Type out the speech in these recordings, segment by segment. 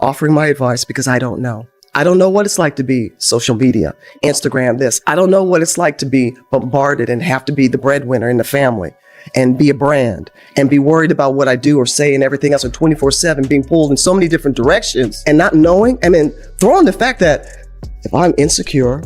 offering my advice because I don't know. I don't know what it's like to be social media, Instagram this. I don't know what it's like to be bombarded and have to be the breadwinner in the family and be a brand and be worried about what I do or say and everything else, and 24/7 being pulled in so many different directions and not knowing. I mean, throw in the fact that if I'm insecure,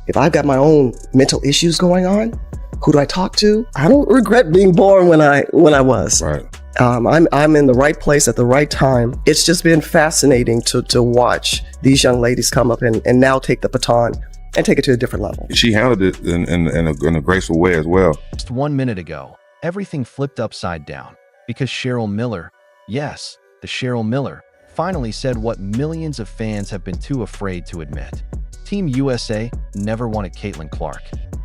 if I've got my own mental issues going on, who do I talk to? I don't regret being born when I was. Right. I'm in the right place at the right time. It's just been fascinating to watch these young ladies come up and now take the baton and take it to a different level. She handled it in a graceful way as well. Just 1 minute ago, everything flipped upside down because Cheryl Miller, yes, the Cheryl Miller, finally said what millions of fans have been too afraid to admit. Team USA never wanted Caitlin Clark.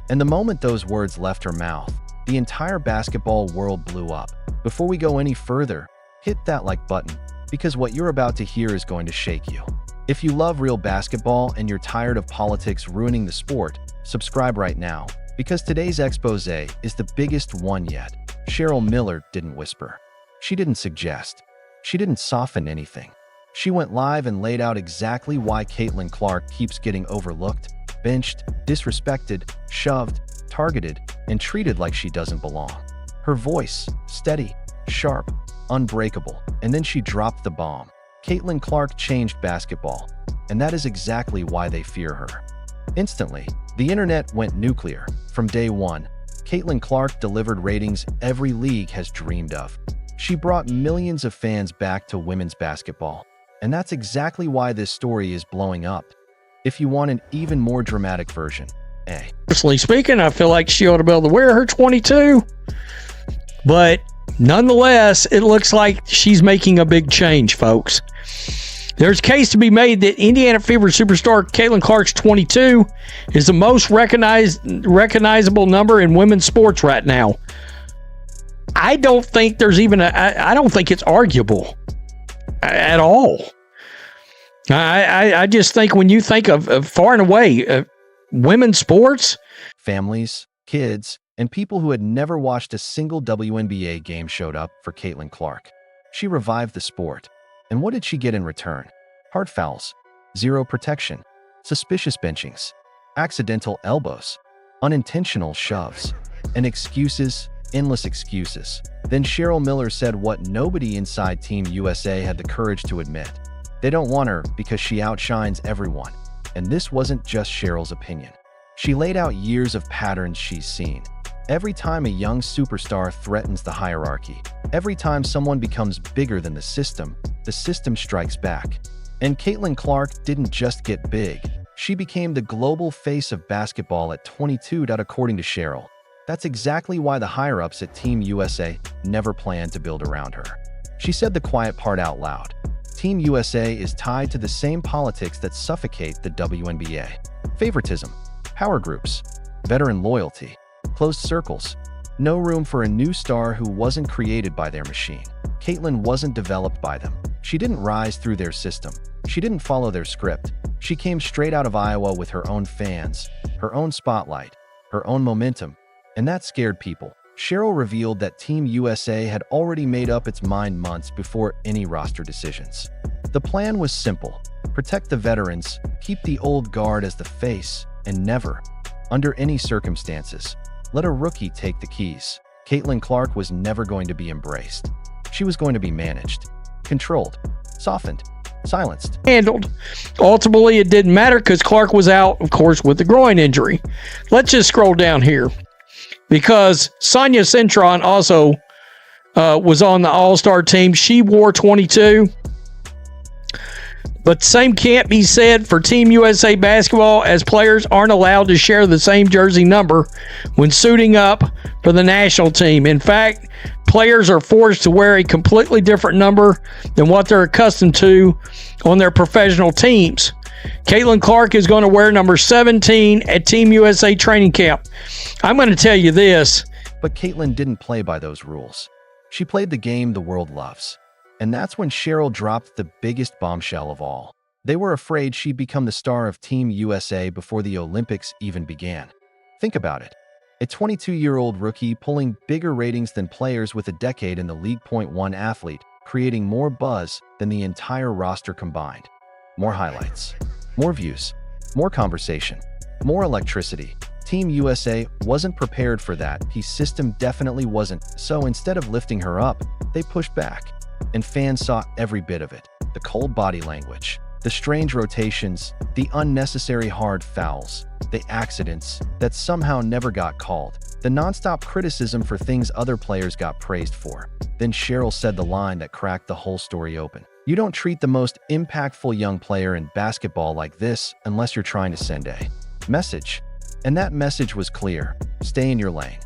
And the moment those words left her mouth, the entire basketball world blew up. Before we go any further, hit that like button, because what you're about to hear is going to shake you. If you love real basketball and you're tired of politics ruining the sport, subscribe right now, because today's expose is the biggest one yet. Cheryl Miller didn't whisper. She didn't suggest. She didn't soften anything. She went live and laid out exactly why Caitlin Clark keeps getting overlooked, benched, disrespected, shoved, targeted, and treated like she doesn't belong. Her voice, steady, sharp, unbreakable, and then she dropped the bomb. Caitlin Clark changed basketball, and that is exactly why they fear her. Instantly, the internet went nuclear. From day one, Caitlin Clark delivered ratings every league has dreamed of. She brought millions of fans back to women's basketball, and that's exactly why this story is blowing up. If you want an even more dramatic version, Personally speaking, I feel like she ought to be able to wear her 22, but nonetheless, it looks like she's making a big change, folks. There's a case to be made that Indiana Fever superstar Caitlin Clark's 22 is the most recognizable number in women's sports right now. I don't think there's even I don't think it's arguable at all. I just think when you think of far and away women's sports, families, kids, and people who had never watched a single WNBA game showed up for Caitlin Clark. She revived the sport. And what did she get in return? Hard fouls, zero protection, suspicious benchings, accidental elbows, unintentional shoves, and excuses, endless excuses. Then Cheryl Miller said what nobody inside Team USA had the courage to admit. They don't want her because she outshines everyone. And this wasn't just Cheryl's opinion. She laid out years of patterns she's seen. Every time a young superstar threatens the hierarchy, every time someone becomes bigger than the system strikes back. And Caitlin Clark didn't just get big. She became the global face of basketball at 22. According to Cheryl, that's exactly why the higher-ups at Team USA never planned to build around her. She said the quiet part out loud. Team USA is tied to the same politics that suffocate the WNBA. Favoritism, power groups, veteran loyalty, closed circles. No room for a new star who wasn't created by their machine. Caitlin wasn't developed by them. She didn't rise through their system. She didn't follow their script. She came straight out of Iowa with her own fans, her own spotlight, her own momentum, and that scared people. Cheryl revealed that Team USA had already made up its mind months before any roster decisions. The plan was simple: protect the veterans, keep the old guard as the face, and never, under any circumstances, let a rookie take the keys. Caitlin Clark was never going to be embraced. She was going to be managed, controlled, softened, silenced. Handled. Ultimately, it didn't matter because Clark was out, of course, with the groin injury. Let's just scroll down here, because Sonia Cintron also was on the All-Star team. She wore 22. But the same can't be said for Team USA basketball, as players aren't allowed to share the same jersey number when suiting up for the national team. In fact, players are forced to wear a completely different number than what they're accustomed to on their professional teams. Caitlin Clark is going to wear number 17 at Team USA training camp. I'm going to tell you this. But Caitlin didn't play by those rules. She played the game the world loves. And that's when Cheryl dropped the biggest bombshell of all. They were afraid she'd become the star of Team USA before the Olympics even began. Think about it. A 22-year-old rookie pulling bigger ratings than players with a decade in the league. One athlete creating more buzz than the entire roster combined. More highlights, more views, more conversation, more electricity. Team USA wasn't prepared for that. His system definitely wasn't. So instead of lifting her up, they pushed back. And fans saw every bit of it. The cold body language, the strange rotations, the unnecessary hard fouls, the accidents that somehow never got called, the nonstop criticism for things other players got praised for. Then Cheryl said the line that cracked the whole story open. You don't treat the most impactful young player in basketball like this unless you're trying to send a message. And that message was clear. Stay in your lane.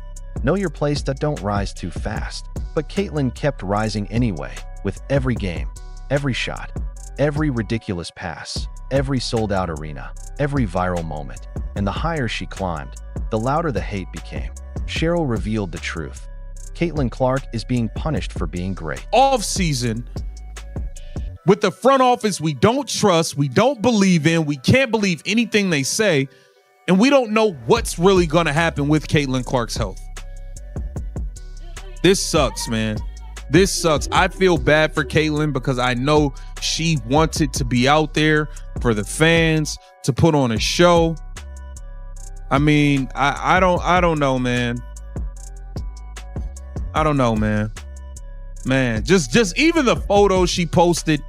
Know your place, that don't rise too fast. But Caitlin kept rising anyway, with every game, every shot, every ridiculous pass, every sold-out arena, every viral moment. And the higher she climbed, the louder the hate became. Cheryl revealed the truth. Caitlin Clark is being punished for being great. Off season, with the front office we don't trust, we don't believe in, we can't believe anything they say, and we don't know what's really going to happen with Caitlin Clark's health. This sucks, man. This sucks. I feel bad for Caitlin because I know she wanted to be out there for the fans, to put on a show. I mean, I don't know, man. I don't know, man. Man, just even the photos she posted,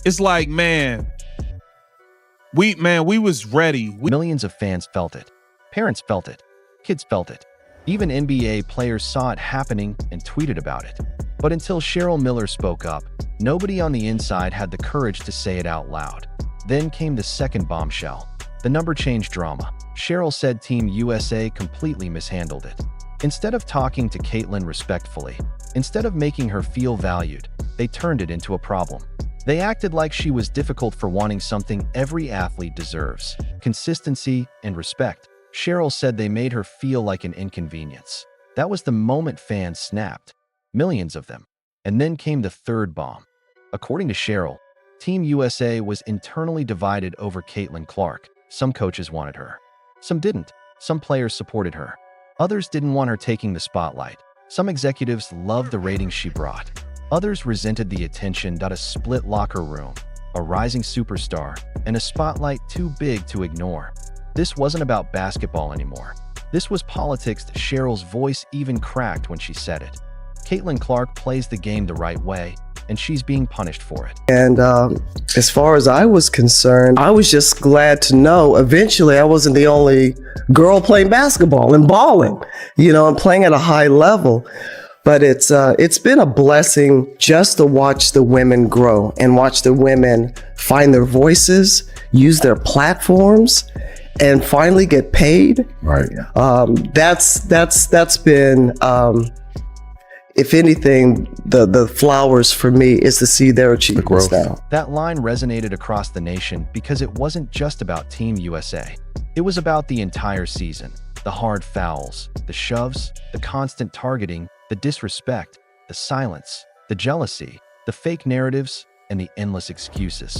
it's like, man, we was ready. Millions of fans felt it. Parents felt it. Kids felt it. Even NBA players saw it happening and tweeted about it. But until Cheryl Miller spoke up, nobody on the inside had the courage to say it out loud. Then came the second bombshell, the number change drama. Cheryl said Team USA completely mishandled it. Instead of talking to Caitlin respectfully, instead of making her feel valued, they turned it into a problem. They acted like she was difficult for wanting something every athlete deserves: consistency and respect. Cheryl said they made her feel like an inconvenience. That was the moment fans snapped. Millions of them. And then came the third bomb. According to Cheryl, Team USA was internally divided over Caitlin Clark. Some coaches wanted her. Some didn't. Some players supported her. Others didn't want her taking the spotlight. Some executives loved the ratings she brought. Others resented the attention. A split locker room, a rising superstar, and a spotlight too big to ignore. This wasn't about basketball anymore. This was politics. Cheryl's voice even cracked when she said it. Caitlin Clark plays the game the right way, and she's being punished for it. And as far as I was concerned, I was just glad to know eventually I wasn't the only girl playing basketball and balling, and playing at a high level. But it's been a blessing just to watch the women grow and watch the women find their voices, use their platforms, and finally get paid. Right. That's been, if anything, the flowers for me is to see their achievements now. That line resonated across the nation because it wasn't just about Team USA. It was about the entire season. The hard fouls, the shoves, the constant targeting, the disrespect, the silence, the jealousy, the fake narratives, and the endless excuses.